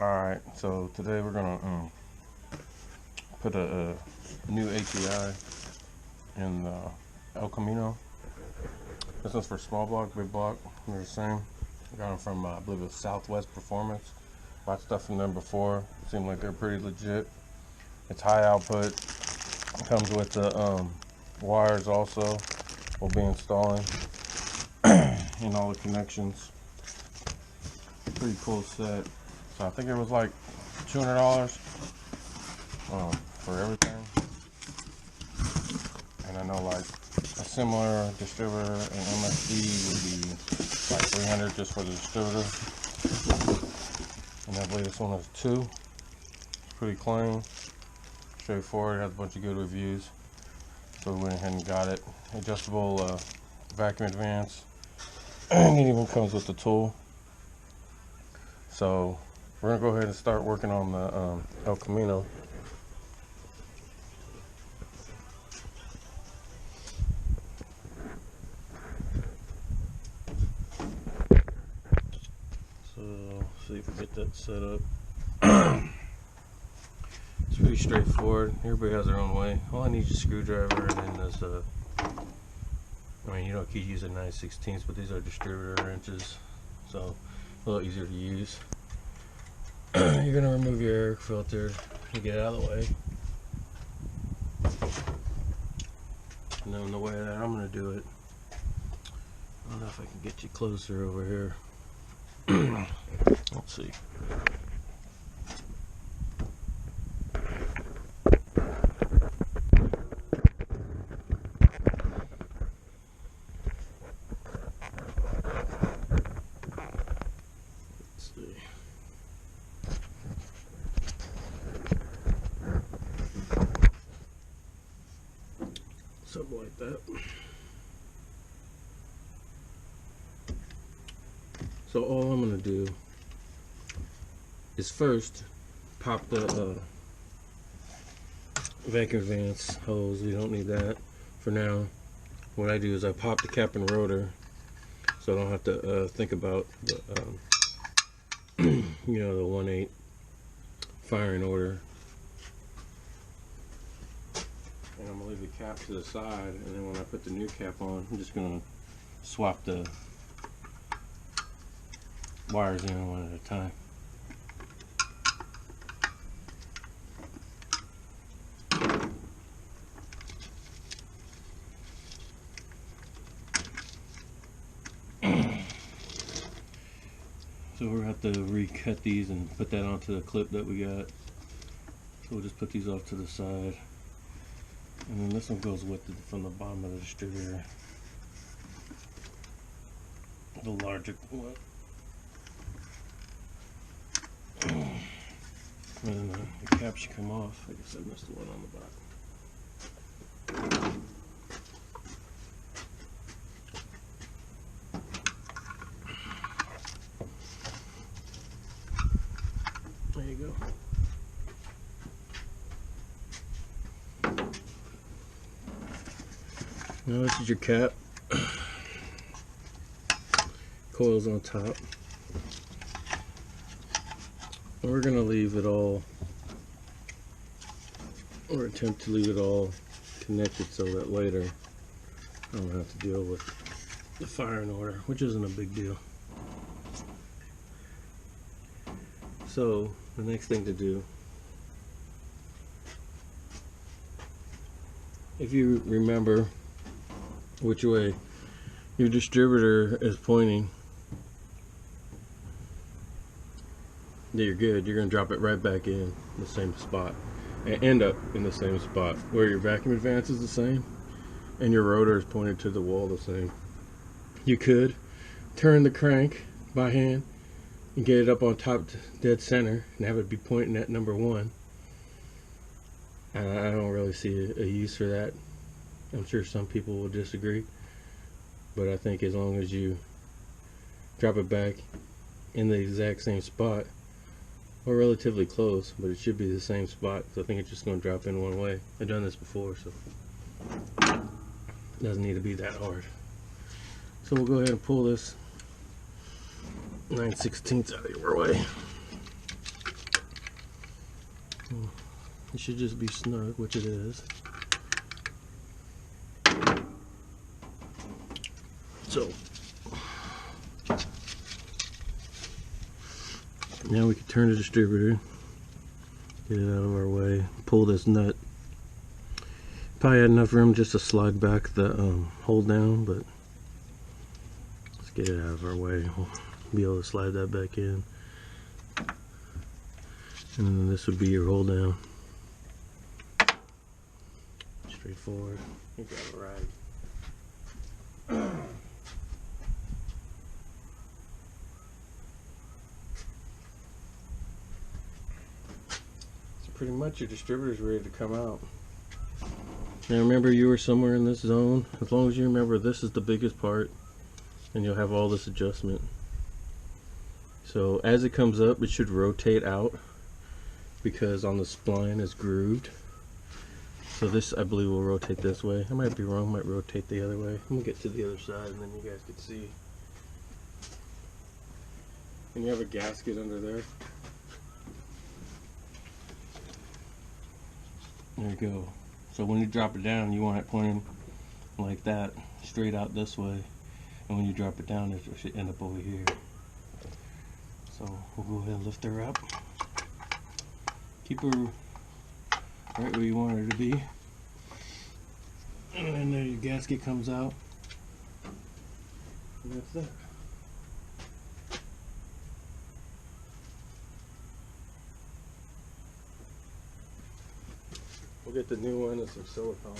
Alright, so today we're gonna put a new HEI in the El Camino. This one's for small block, big block, they're the same. Got them from I believe it was Southwest Performance. Bought stuff from them before, seemed like they're pretty legit. It's high output, it comes with the wires also. We'll be installing in all the connections. Pretty cool set. So I think it was like $200 for everything. And I know like a similar distributor in MSD would be like $300 just for the distributor. And I believe this one has 2. It's pretty clean, straightforward, has a bunch of good reviews. So we went ahead and got it. Adjustable vacuum advance. And it even comes with the tool. So we're gonna go ahead and start working on the El Camino. So see if we get that set up. It's pretty straightforward. Everybody has their own way. All I need is a screwdriver and then this. I mean, you don't keep using 9/16, but these are distributor wrenches, so a little easier to use. You're gonna remove your air filter and get it out of the way. And then the way that I'm gonna do it, I don't know if I can get you closer over here. Let's see. Something like that. So all I'm going to do is first pop the vacuum advance hose. We don't need that for now. What I do is I pop the cap and rotor so I don't have to think about the you know, the 1/8 firing order. And I'm going to leave the cap to the side, and then when I put the new cap on, I'm just going to swap the wires in one at a time. So we'll have to recut these and put that onto the clip that we got. So we'll just put these off to the side. And then this one goes with it from the bottom of the distributor. The larger one. And the cap should come off. I guess I missed the one on the back. There you go. Now this is your cap. Coil's on top. And we're gonna leave it all, or attempt to leave it all connected so that later I don't have to deal with the firing order, which isn't a big deal. So the next thing to do, if you remember which way your distributor is pointing, then you're good. You're going to drop it right back in the same spot and end up in the same spot where your vacuum advance is the same and your rotor is pointed to the wall the same. You could turn the crank by hand and get it up on top dead center and have it be pointing at number 1. I don't really see a use for that. I'm sure some people will disagree, but I think as long as you drop it back in the exact same spot, or relatively close, but it should be the same spot, so I think it's just going to drop in one way. I've done this before, so it doesn't need to be that hard. So we'll go ahead and pull this 9/16 out of your way. It should just be snug, which it is. So now we can turn the distributor, get it out of our way, pull this nut. Probably had enough room just to slide back the hold down, but let's get it out of our way. We'll be able to slide that back in. And then this would be your hold down. Straightforward. You got it right. So pretty much your distributor's ready to come out. Now remember, you were somewhere in this zone. As long as you remember this is the biggest part, and you'll have all this adjustment. So as it comes up, it should rotate out because on the spline is grooved. So this, I believe, will rotate this way. I might be wrong, might rotate the other way. I'm gonna get to the other side and then you guys can see. And you have a gasket under there. There you go. So when you drop it down, you want it pointing like that, straight out this way. And when you drop it down, it should end up over here. So we'll go ahead and lift her up. Keep her right where you want her to be. And then there your gasket comes out. And that's that. We'll get the new one and some silicone.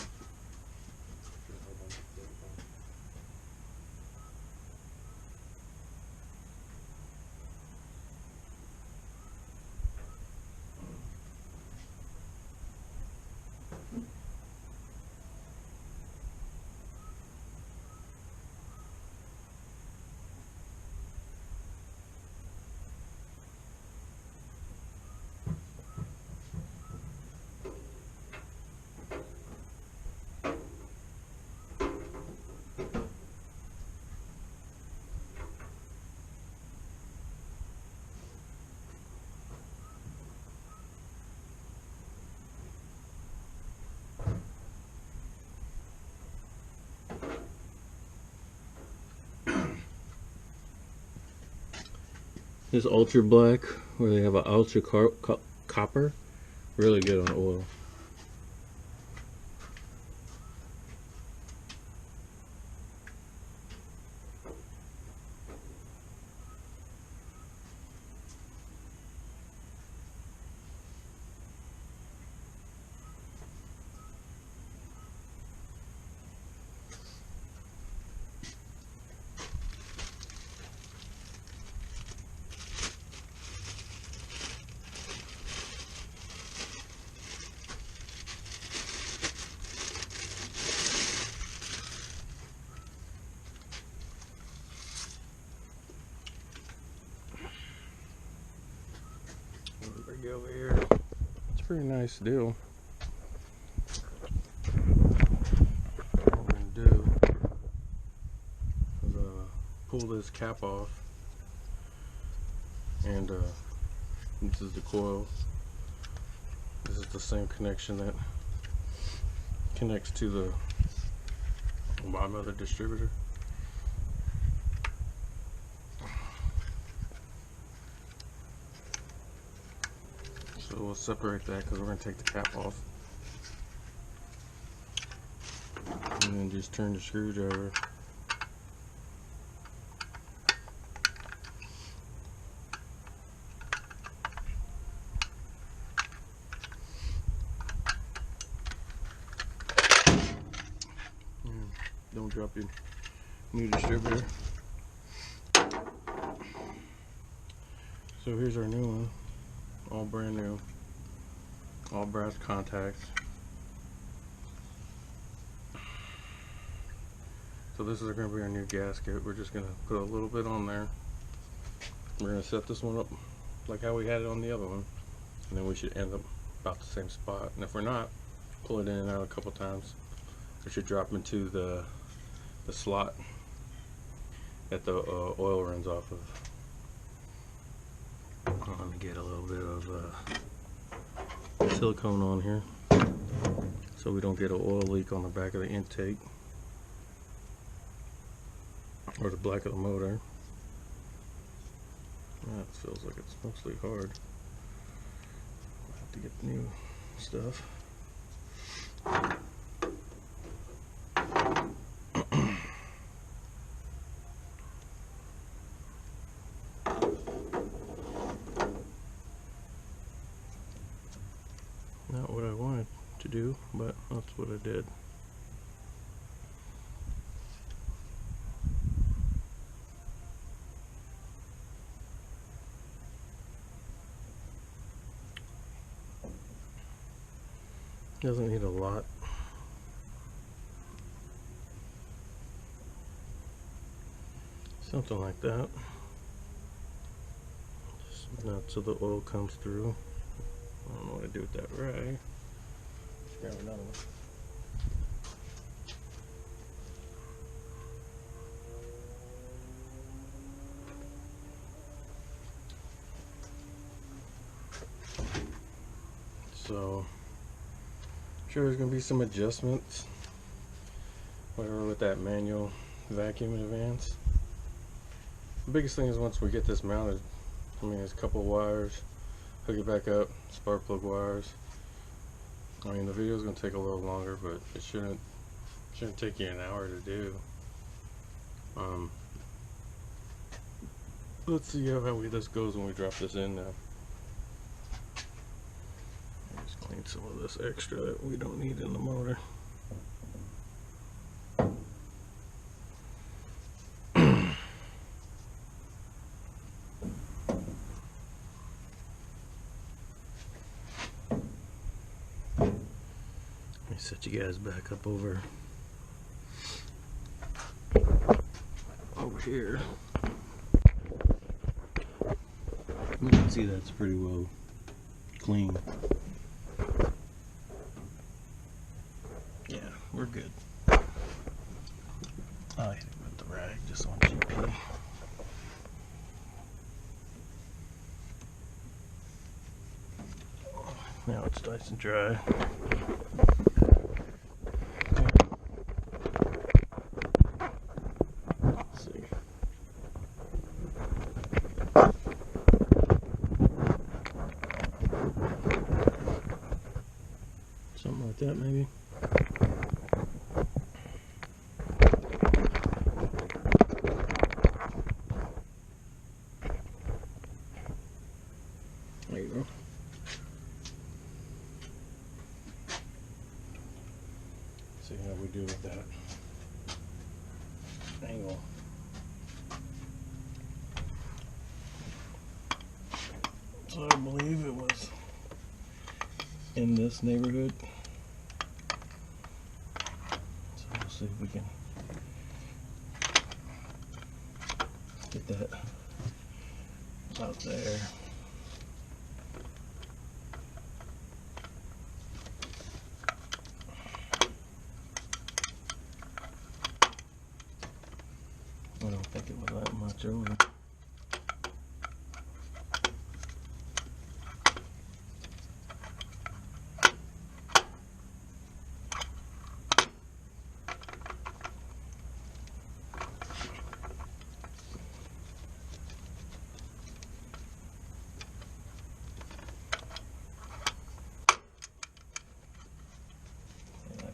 This ultra black, where they have an ultra copper, really good on oil. Bring it over here. It's a pretty nice deal. What we're going to do is pull this cap off, and this is the coil. This is the same connection that connects to the bottom of the distributor. So we'll separate that because we're going to take the cap off. And then just turn the screwdriver. Don't drop your new distributor. So here's our new one. All brand new, all brass contacts. So this is going to be our new gasket. We're just going to put a little bit on there. We're going to set this one up like how we had it on the other one, and then we should end up about the same spot. And if we're not, pull it in and out a couple times. It should drop into the slot that the oil runs off of. Let me get a little bit of silicone on here so we don't get an oil leak on the back of the intake or the back of the motor. That feels like it's mostly hard. I'll have to get new stuff. Not what I wanted to do, but that's what I did. Doesn't need a lot. Something like that. Just not so the oil comes through. I don't know what to do with that rag. Let's grab another one. So, I'm sure there's going to be some adjustments, whatever, with that manual vacuum advance. The biggest thing is once we get this mounted, I mean, there's a couple wires, hook it back up, spark plug wires. I mean, the video is going to take a little longer, but it shouldn't take you an hour to do. Let's see how this goes when we drop this in now. Just clean some of this extra that we don't need in the motor. Set you guys back up over here. You can see that's pretty well clean. Yeah, we're good. I hit it with the rag just on GP. Now it's nice and dry. Something like that, maybe. There you go. See how we do with that angle. So I believe it was in this neighborhood. So we'll see if we can get that out there. I don't think it was that much over.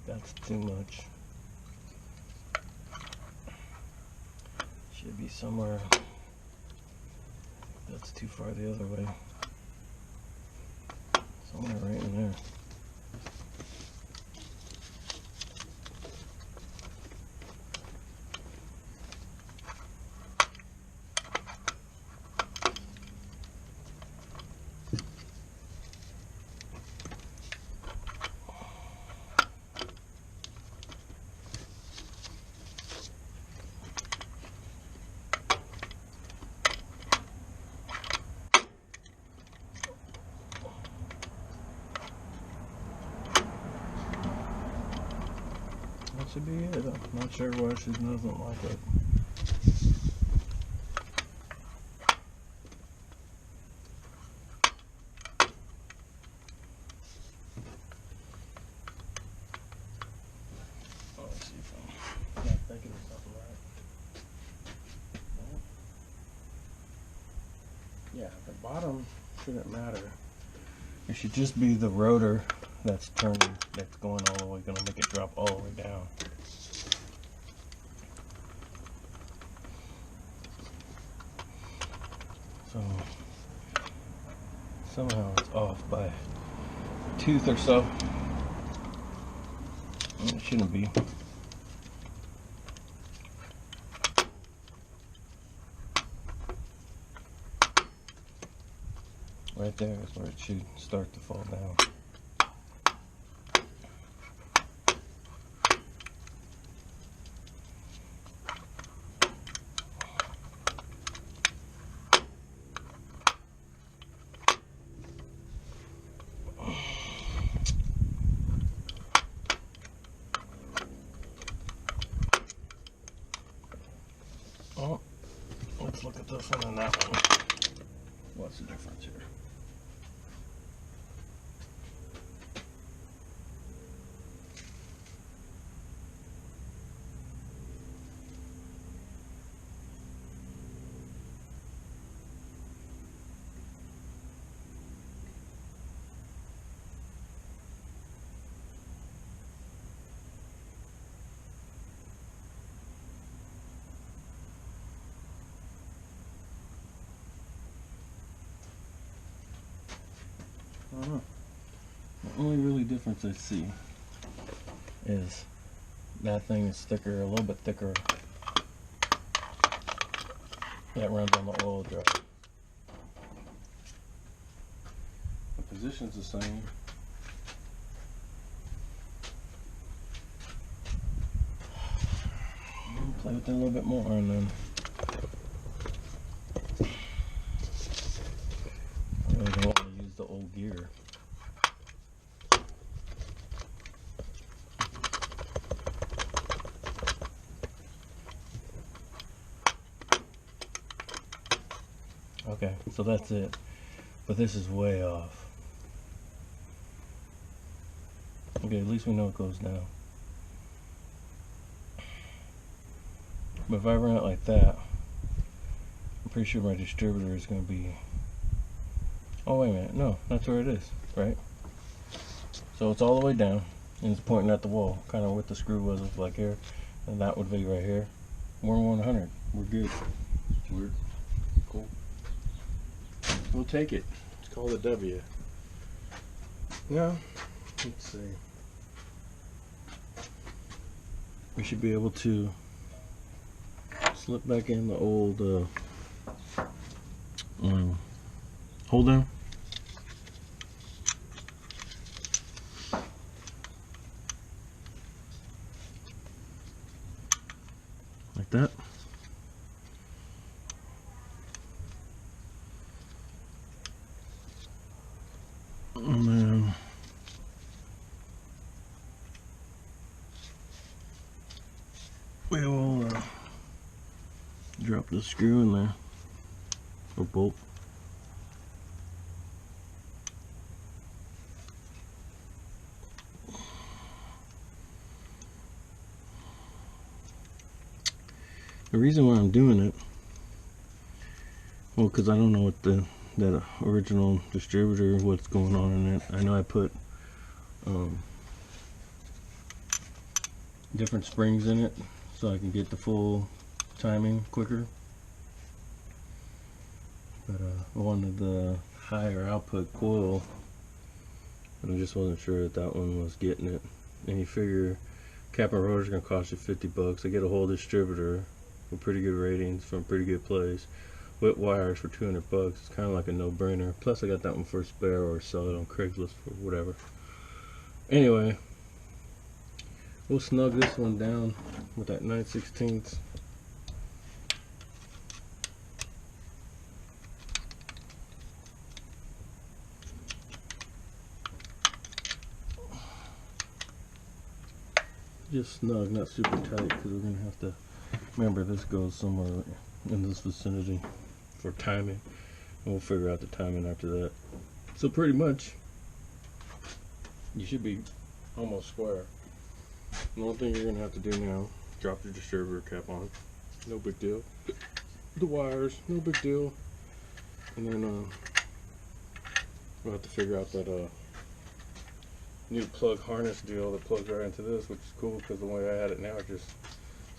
That's too much. Should be somewhere. That's too far the other way. Somewhere right in there. That should be it. I'm not sure why she doesn't like it. Yeah, the bottom shouldn't matter. It should just be the rotor that's turning, that's going all the way, gonna make it drop all the way down. So somehow it's off by a tooth or so. It shouldn't be. Right there is where it should start to fall down. Oh, let's look at this one and that one. What's the difference here? I don't know. The only really difference I see is that thing is thicker, a little bit thicker. That runs on the oil drop. The position's the same. Play with it a little bit more and then I really don't want to use the old gear. Okay, so that's it. But this is way off. Okay, at least we know it goes down. But if I run it like that, I'm pretty sure my distributor is going to be... Oh, wait a minute. No, that's where it is, right? So it's all the way down, and it's pointing at the wall, kind of what the screw was like here. And that would be right here. We're 100. We're good. We're cool. We'll take it. It's called a W. Now, let's see. We should be able to slip back in the old hold down. Like that. And then we will drop the screw in there, or bolt. The reason why I'm doing it, well, because I don't know what that original distributor, what's going on in it. I know I put different springs in it so I can get the full timing quicker. But I wanted the higher output coil, but I just wasn't sure that one was getting it. And you figure cap and rotor is going to cost you 50 bucks. I get a whole distributor with pretty good ratings from a pretty good place with wires for 200 bucks. It's kind of like a no-brainer. Plus I got that one for a spare or sell it on Craigslist for whatever. Anyway, we'll snug this one down with that 9/16. Just snug, not super tight, because we're going to have to remember this goes somewhere in this vicinity for timing, and we'll figure out the timing after that. So pretty much you should be almost square. The only thing you're going to have to do now, drop your distributor cap on. No big deal. The wires, no big deal. And then we'll have to figure out that new plug harness deal that plugs right into this, which is cool because the way I had it now, it's just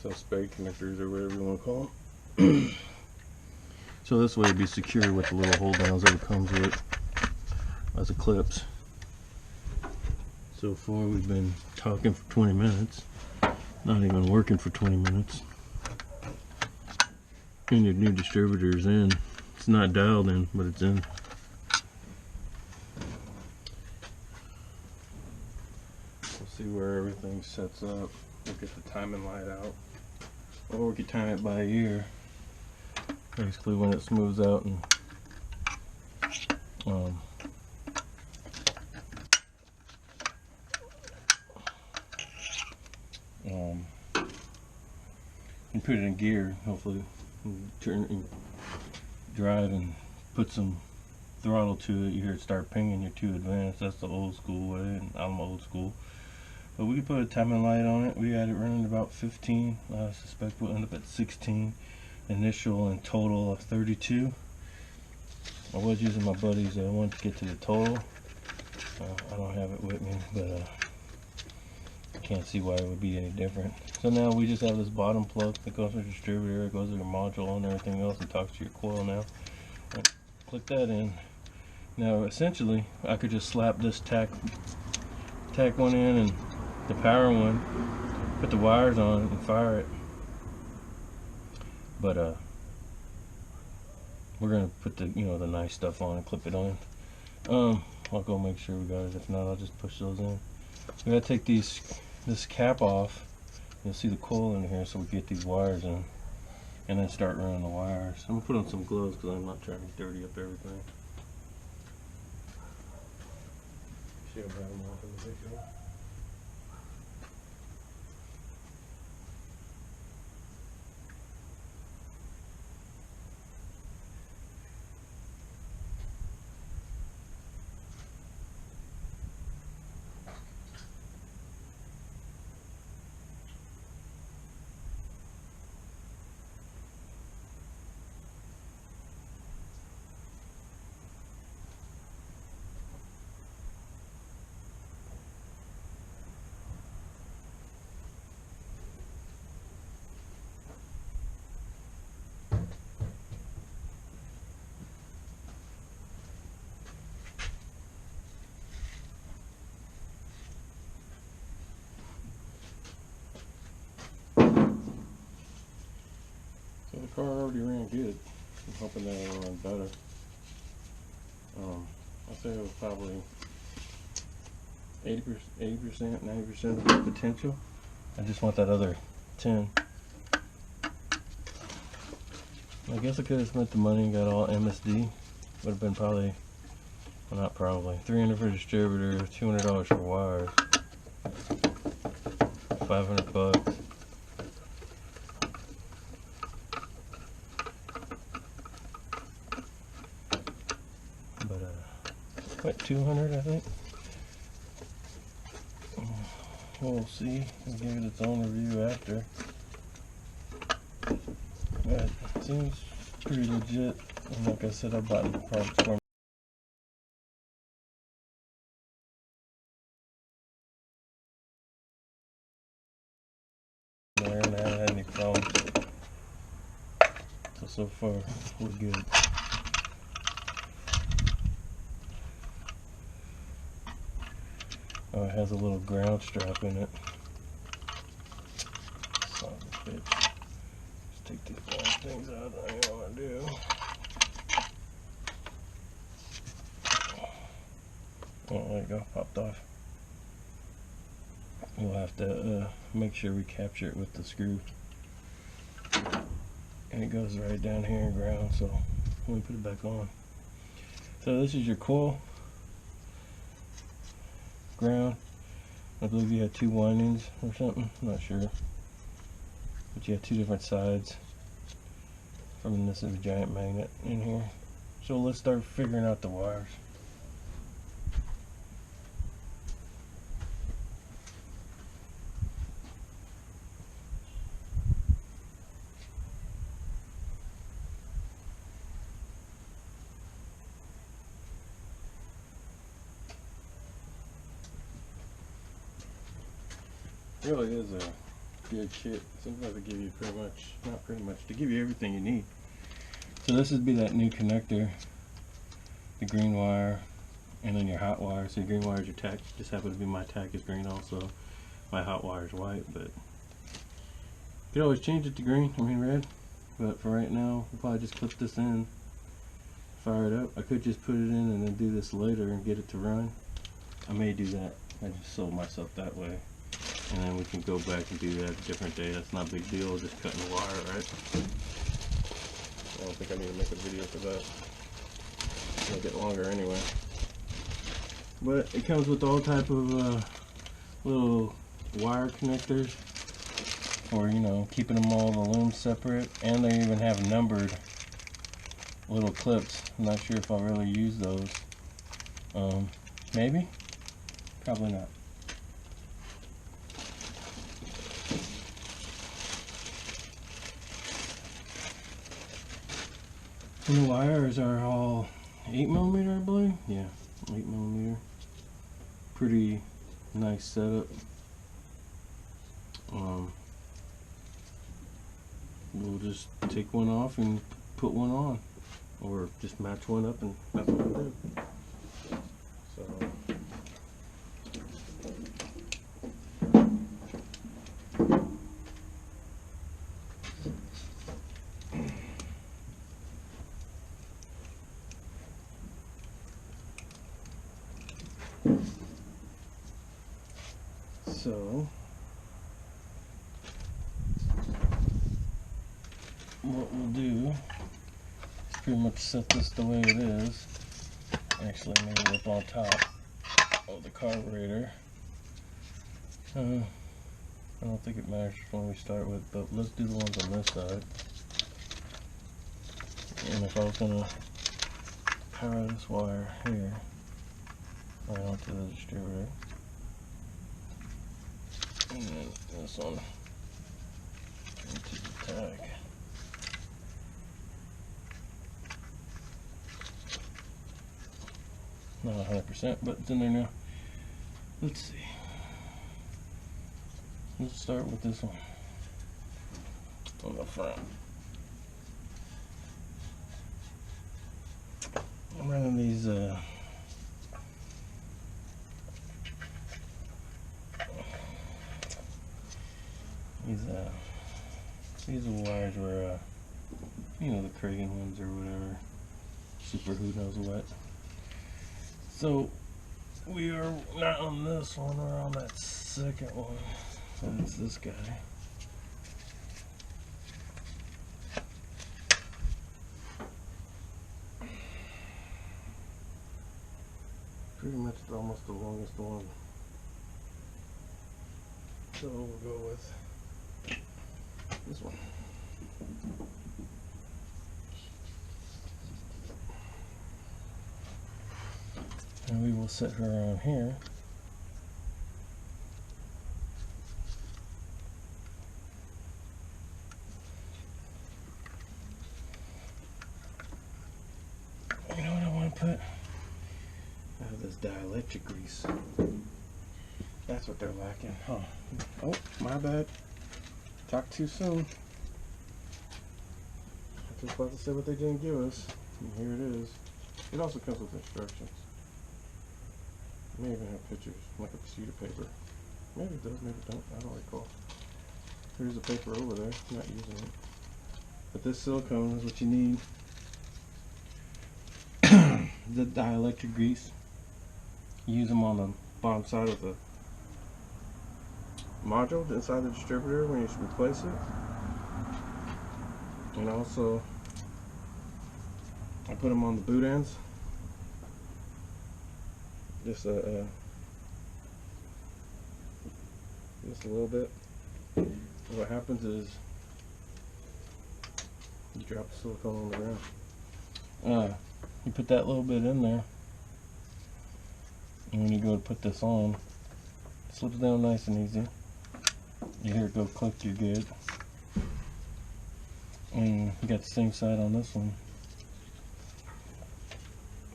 some spade connectors or whatever you want to call them. So this way it'd be secure with the little hold downs that it comes with as a clips. So far we've been talking for 20 minutes, not even working for 20 minutes. And your new distributor is in. It's not dialed in, but it's in. We'll see where everything sets up. We'll get the timing light out, or we could time it by ear. Basically, when it smooths out and and put it in gear. Hopefully, turn and drive and put some throttle to it. You hear it start pinging. You're too advanced. That's the old school way, and I'm old school. But we could put a timing light on it. We had it running about 15. I suspect we'll end up at 16. Initial and total of 32. I was using my buddies. I wanted to get to the total. I don't have it with me, but I can't see why it would be any different. So now we just have this bottom plug that goes to the distributor. It goes to your module and everything else, and talks to your coil now. And click that in. Now essentially, I could just slap this tack one in and the power one, put the wires on and fire it. But we're gonna put the the nice stuff on and clip it on. I'll go make sure we got it. If not, I'll just push those in. We gotta take this cap off. You'll see the coil in here, so we get these wires in, and then start running the wires. I'm gonna put on some gloves because I'm not trying to dirty up everything. See, I'll have them off in the video. So the car already ran good. I'm hoping that it'll run better. I say it was probably 80%, 90% of the potential. I just want that other 10. I guess I could have spent the money and got all MSD. Would have been probably, well, not probably, $300 for distributor, $200 for wires, $500. But 200, I think. We'll see. We'll give it its own review after. But it seems pretty legit. And like I said, I bought the parts for there, and I haven't had any problems. So far, we're good. Oh, it has a little ground strap in it. Son of a bitch. Let's take these black things out. I don't know what to do. Oh, there you go. Popped off. We'll have to make sure we capture it with the screw. And it goes right down here in ground, so let me put it back on. So this is your coil. Ground. I believe you had 2 windings or something, I'm not sure, but you have 2 different sides from this giant magnet in here. So let's start figuring out the wires. really is a good kit. Sometimes they give you pretty much, not pretty much, they give you everything you need. So this would be that new connector, the green wire, and then your hot wire. So your green wire is your tack. Just happen to be my tack is green also. My hot wire is white, but you could always change it to green, red. But for right now, we'll probably just clip this in, fire it up. I could just put it in and then do this later and get it to run. I may do that. I just sold myself that way. And then we can go back and do that a different day. That's not a big deal, just cutting the wire, right? I don't think I need to make a video for that. Make it longer anyway. But it comes with all type of little wire connectors for, you know, keeping them all the looms separate, and they even have numbered little clips. I'm not sure if I'll really use those. Maybe, probably not. And the wires are all 8mm, I believe. Yeah, 8mm. Pretty nice setup. We'll just take one off and put one on, or just match one up, and that's what we'll do. So what we'll do is pretty much set this the way it is. Actually, maybe up on top of the carburetor. I don't think it matters when we start with, but let's do the ones on this side. And if I was gonna power this wire here right onto the distributor, and then this one into the tag. Not 100%, but it's in there now. Let's see. Let's start with this one on the front. I'm running these wires were you know, the Kragen ones or whatever, super who knows what. So we are not on this one, we're on that second one. So it's this guy. Pretty much almost the longest one. So we'll go with this one. And we will set her on here. You know what I want to put? I have this dielectric grease. That's what they're lacking. Huh. Oh, my bad. Talked too soon. I was about to say what they didn't give us. And here it is. It also comes with instructions. It may even have pictures, like a sheet of paper. Maybe it does, maybe it don't. I don't recall. Here's the paper over there. I'm not using it. But this silicone is what you need. The dielectric grease. Use them on the bottom side of the module inside the distributor when you replace it. And also I put them on the boot ends. Just a little bit. What happens is you drop the silicone on the ground. You put that little bit in there, and when you go to put this on, it slips down nice and easy. You hear it go click, you're good. And you got the same side on this one.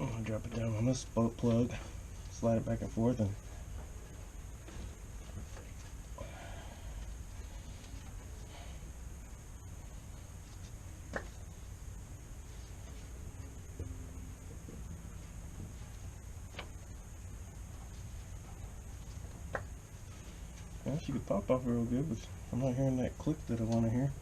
I'm gonna drop it down on this bolt plug, slide it back and forth, and Well, she could pop off real good, but I'm not hearing that click that I want to hear.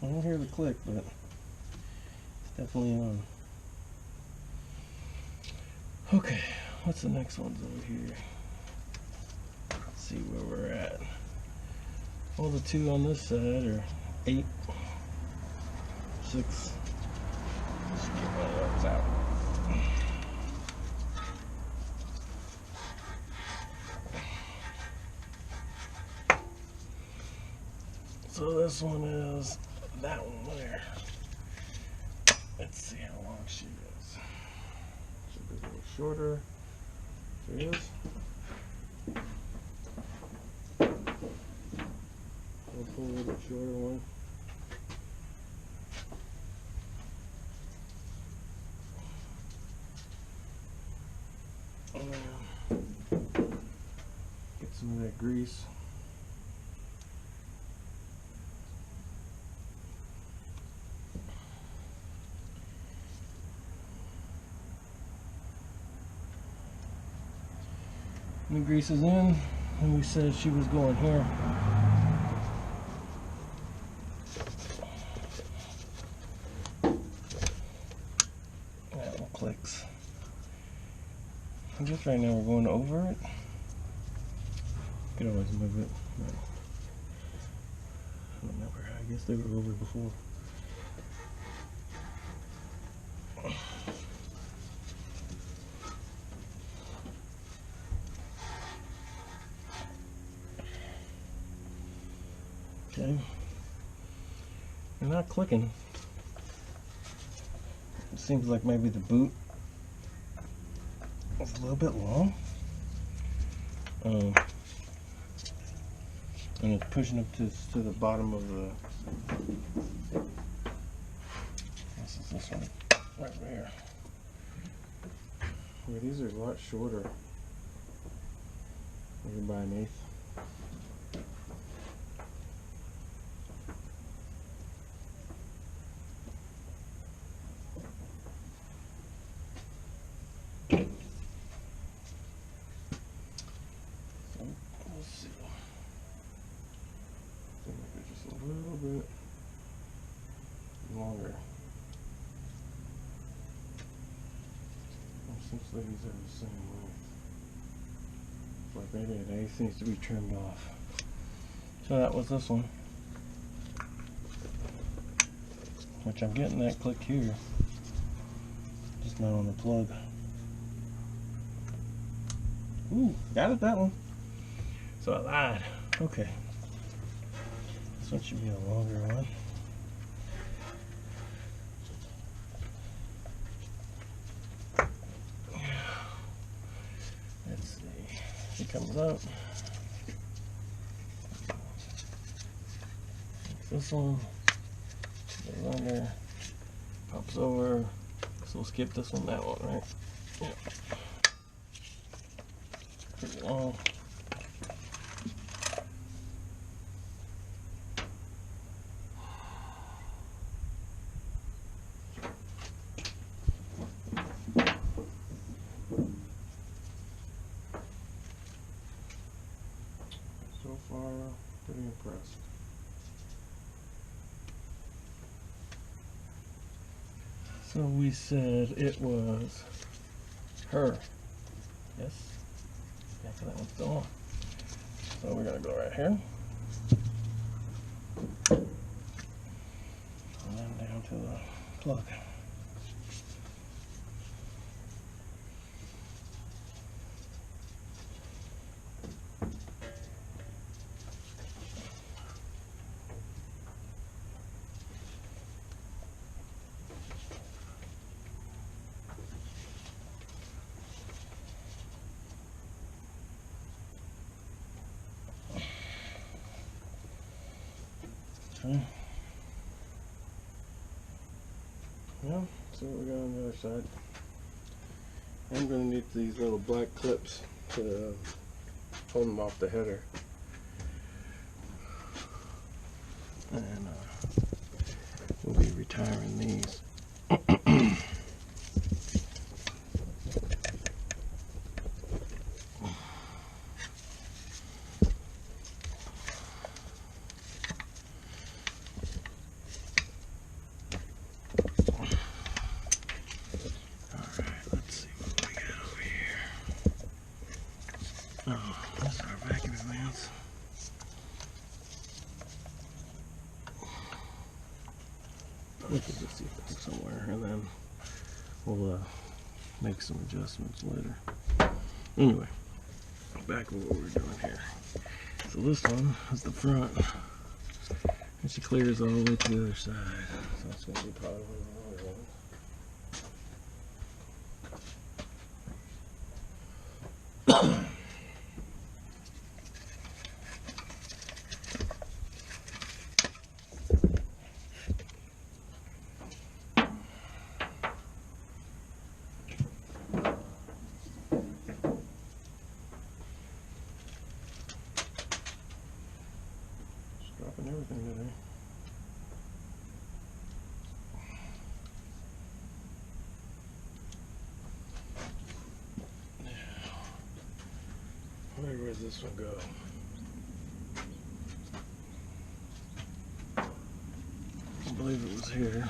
I don't hear the click, but it's definitely on. Okay, what's the next one's over here? Let's see where we're at. Well, the two on this side are 8, 6. Let's get one of those out. So this one is that one there. Let's see how long she is. Should be a little shorter. There it is. We'll pull a little bit shorter one. Get some of that grease. The grease is in, and we said she was going here. That one clicks. I guess right now we're going over it. Could always move it. But I don't remember. I guess they were over before. Okay. They're not clicking. It seems like maybe the boot is a little bit long. And it's pushing up to the bottom of the. This one right there. Yeah, these are a lot shorter. Maybe by an 1/8. Longer. Essentially these are the same length. Like maybe an 1/8 needs to be trimmed off. So that was this one. Which I'm getting that click here. Just not on the plug. Ooh, got it, that one. So I lied. Okay. This one should be a longer one. Comes up. This one goes under, pops over. So we'll skip this one, that one, right? Yeah. Pretty long. So far, pretty impressed. So we said it was her. Yes? Yeah, so that one's still on. So we're gonna go right here. And then down to the plug. Okay. Well, see what we got on the other side. I'm going to need these little black clips to hold them off the header. and we'll be retiring these. This is our vacuum advance. We can just see if it's somewhere, and then we'll make some adjustments later. Anyway, back to what we're doing here. So this one is the front, and she clears all the way to the other side. So that's going to be probably one of the longer ones. Dropping everything today. Where does this one go? I believe it was here.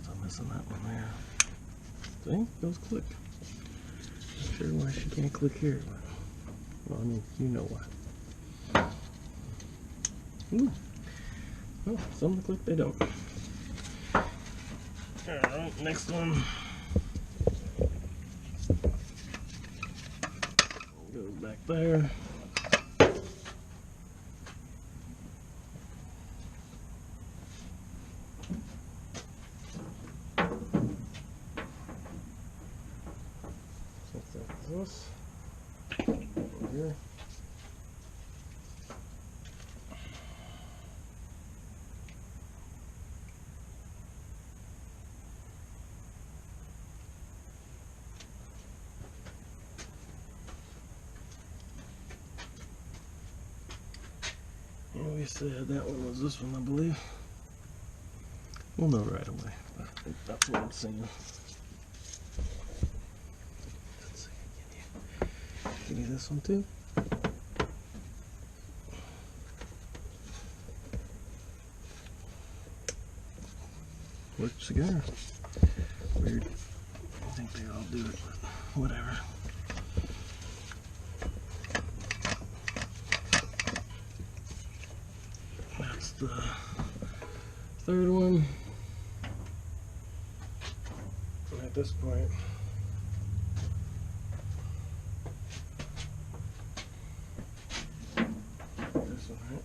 I'm missing that one there. See? Those click. Not sure why she can't click here, but well, I mean, you know why. Well, some click, they don't. Alright, next one. Goes back there. So that's this. Over here. We said that one was this one, I believe. We'll know right away, but that's what I'm saying. Let's see, give you this one too. Works together. Weird. I think they all do it, but whatever. The third one. And at this point, this one, right?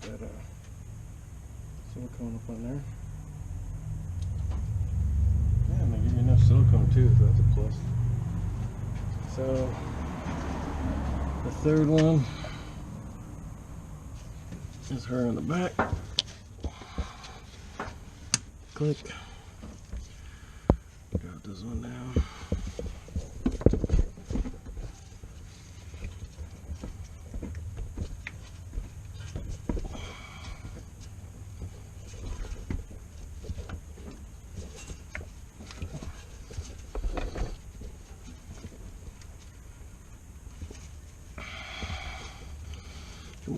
Get that silicone up on there. Yeah, and they give you enough silicone too, so that's a plus. So the third one is her in the back. Click. Drop this one down.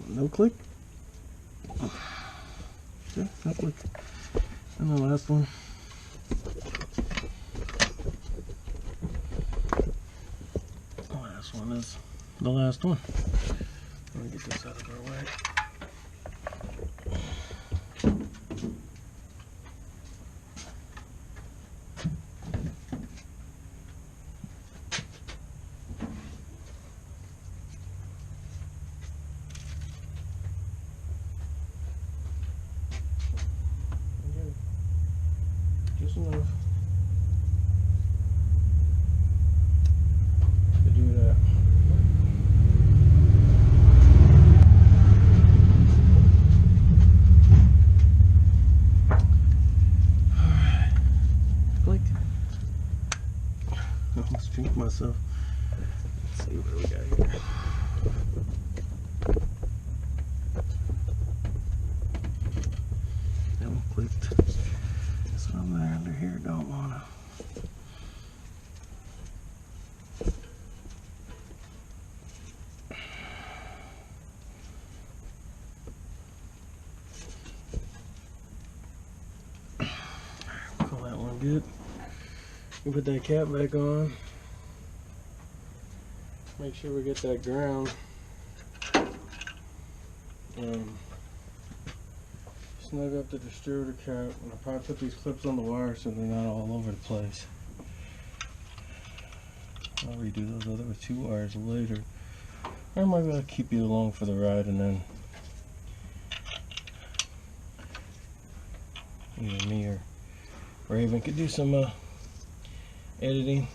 No click. Yeah, no click. And the last one. The last one is the last one. Let me get this out of our way. Just enough to do that. Alright. Click. I almost drink myself. Let's see what we got here. That one clicked. Some there under here don't wanna. Pull that one good. We put that cap back on. Make sure we get that ground. Snug up the distributor cap, and I'll probably put these clips on the wire so they're not all over the place. I'll redo those other 2 wires later. Or I might be able to keep you along for the ride, and then either me or Raven could do some editing.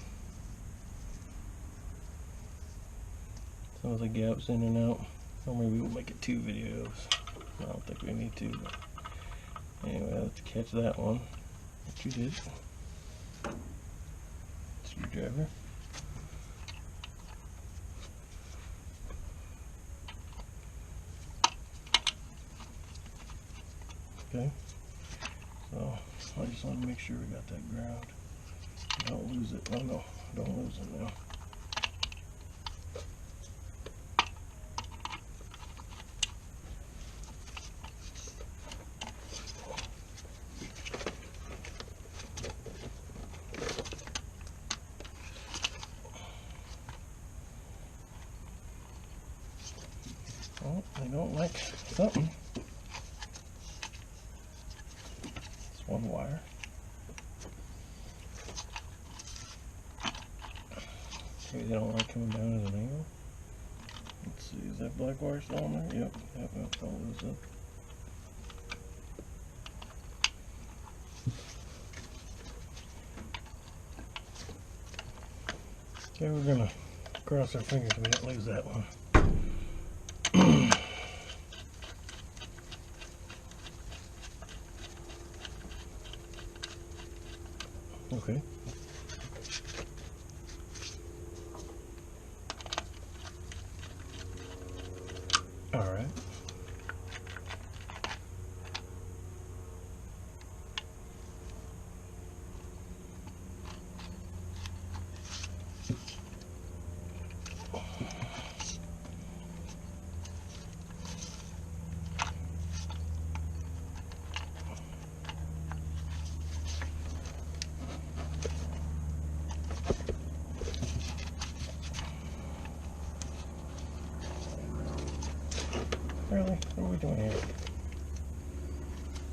Some of the gaps in and out. Or maybe we'll make it 2 videos. I don't think we need to, but anyway, I'll have to catch that one. What you did. Screwdriver. Okay. So I just want to make sure we got that ground. Don't lose it. Oh no, don't lose it now. Oh, they don't like something. It's one wire. Okay, they don't like coming down at an angle. Let's see, is that black wire still on there? Yep, don't lose it. Okay, we're gonna cross our fingers we don't lose that one. Okay. All right. Really? What are we doing here?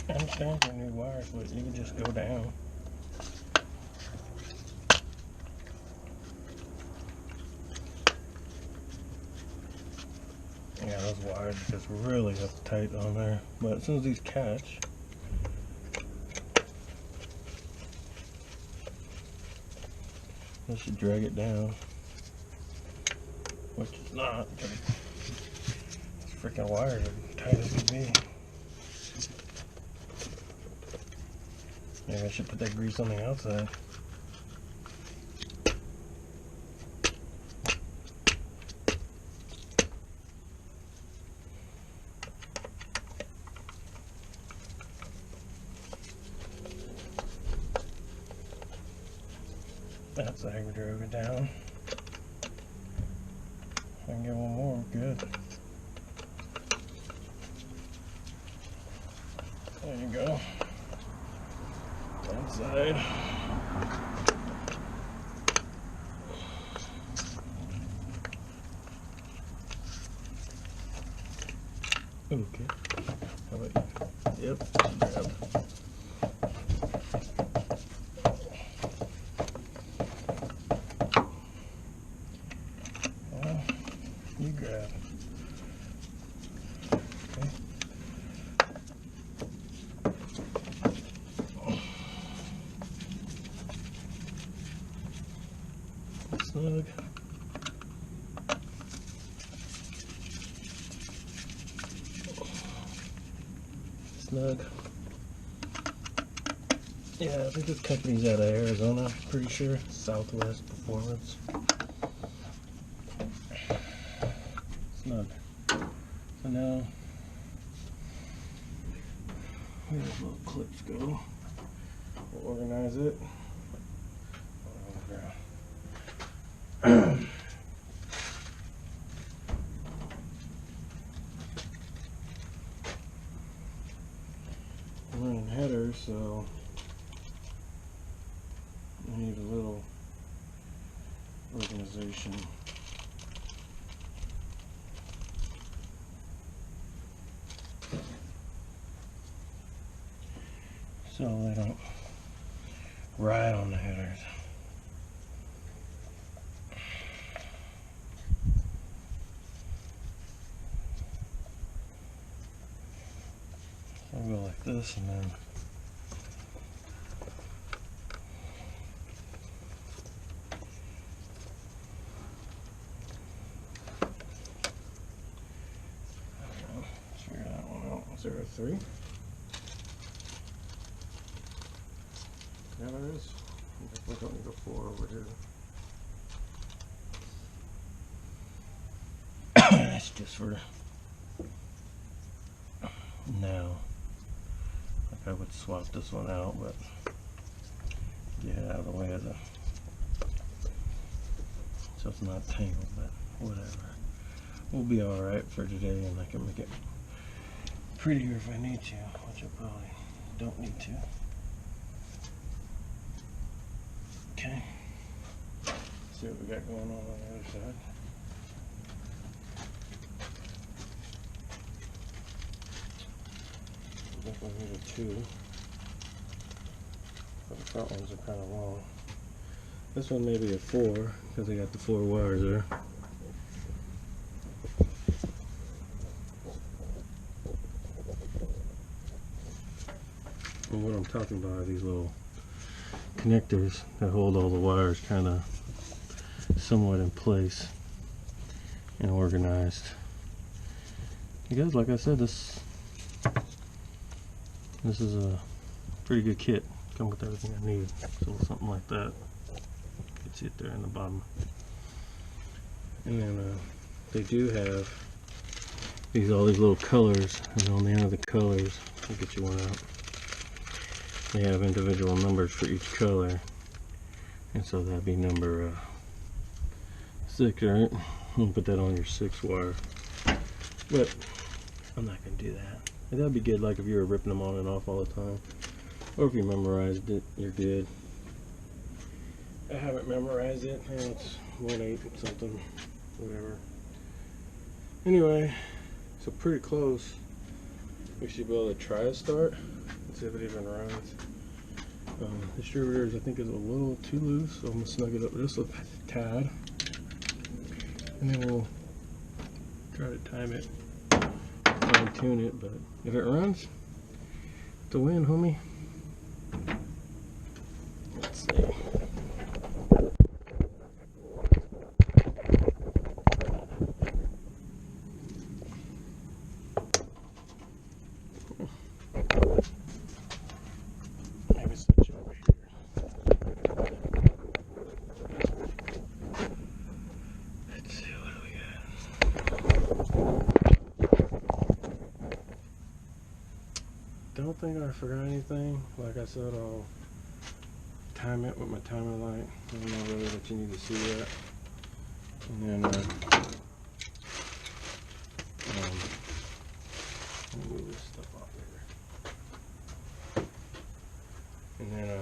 I understand they're new wires, but you can just go down. Yeah, those wires are just really uptight on there. But as soon as these catch, this should drag it down. Which is not, because these freaking wires are tight as can be. Maybe I should put that grease on the outside. That's how we drove it down. If I can get one more, we're good. There you go. Inside. Okay. How about you? Yep. Grab. You grab. Okay. Snug. Snug. Yeah, I think this company's out of Arizona, pretty sure. Southwest Performance. snug. So now where those little clips go, we'll organize it. I'm running headers, so I need a little organization. So they don't ride on the headers. So I'll go like this and then let's figure that one out. Is there a 3? Yeah, there is. I definitely don't need a 4 over here. That's just for now. Like I would swap this one out, but get it out of the way of the, so it's not tangled, but whatever. We'll be alright for today, and I can make it prettier if I need to, which I probably don't need to. Okay, see what we got going on the other side. Definitely need a 2, but the front ones are kind of long. This one may be a 4 because they got the 4 wires there. And what I'm talking about are these little connectors that hold all the wires kind of somewhat in place and organized. Because like I said, this is a pretty good kit. Come with everything I need. So something like that. You can see it there in the bottom. And then they do have all these little colors, and on the end of the colors, I'll get you one out. They have individual numbers for each color, and so that'd be number 6, right? I'll put that on your 6 wire, but I'm not gonna do that. And that'd be good, like if you were ripping them on and off all the time, or if you memorized it, you're good. I haven't memorized it, and it's 1/8 something, whatever. Anyway, so pretty close. We should be able to try a start. Let's see if it even runs. Distributors, I think, is a little too loose, so I'm gonna snug it up just a tad, and then we'll try to time it, fine tune it. But if it runs, it's a win, homie. Let's see. Don't think I forgot anything. Like I said, I'll time it with my timer light. I don't know really what you need to see yet. And then let me move this stuff off here. And then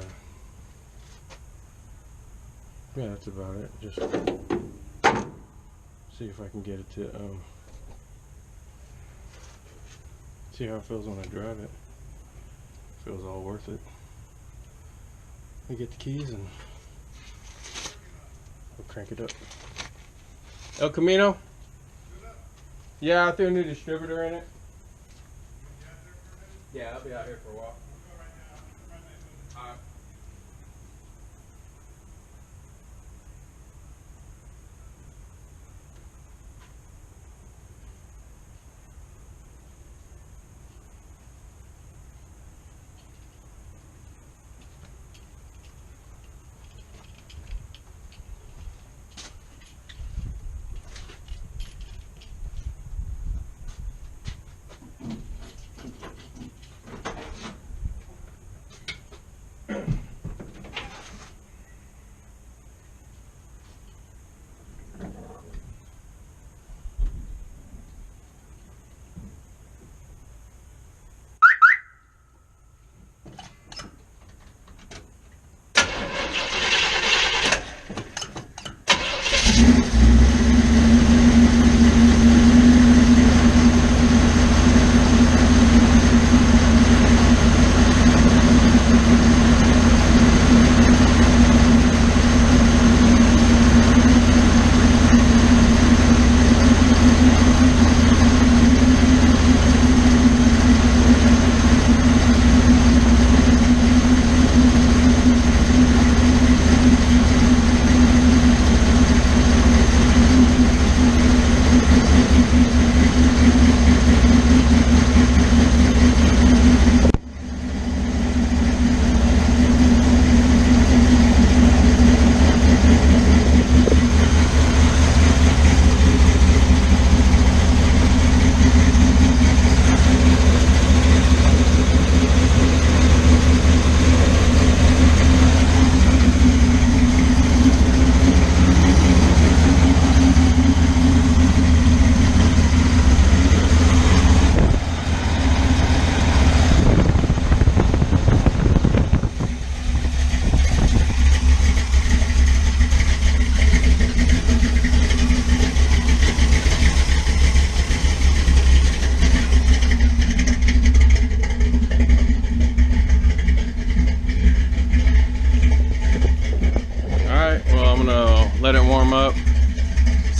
yeah, that's about it. Just see if I can get it to see how it feels when I drive it. Feels all worth it. We get the keys and we'll crank it up. El Camino? Yeah, I threw a new distributor in it. Yeah, I'll be out here for a while. Alright.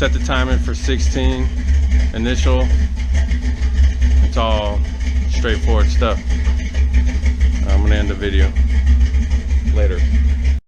Set the timing for 16 initial. It's all straightforward stuff. I'm gonna end the video. Later.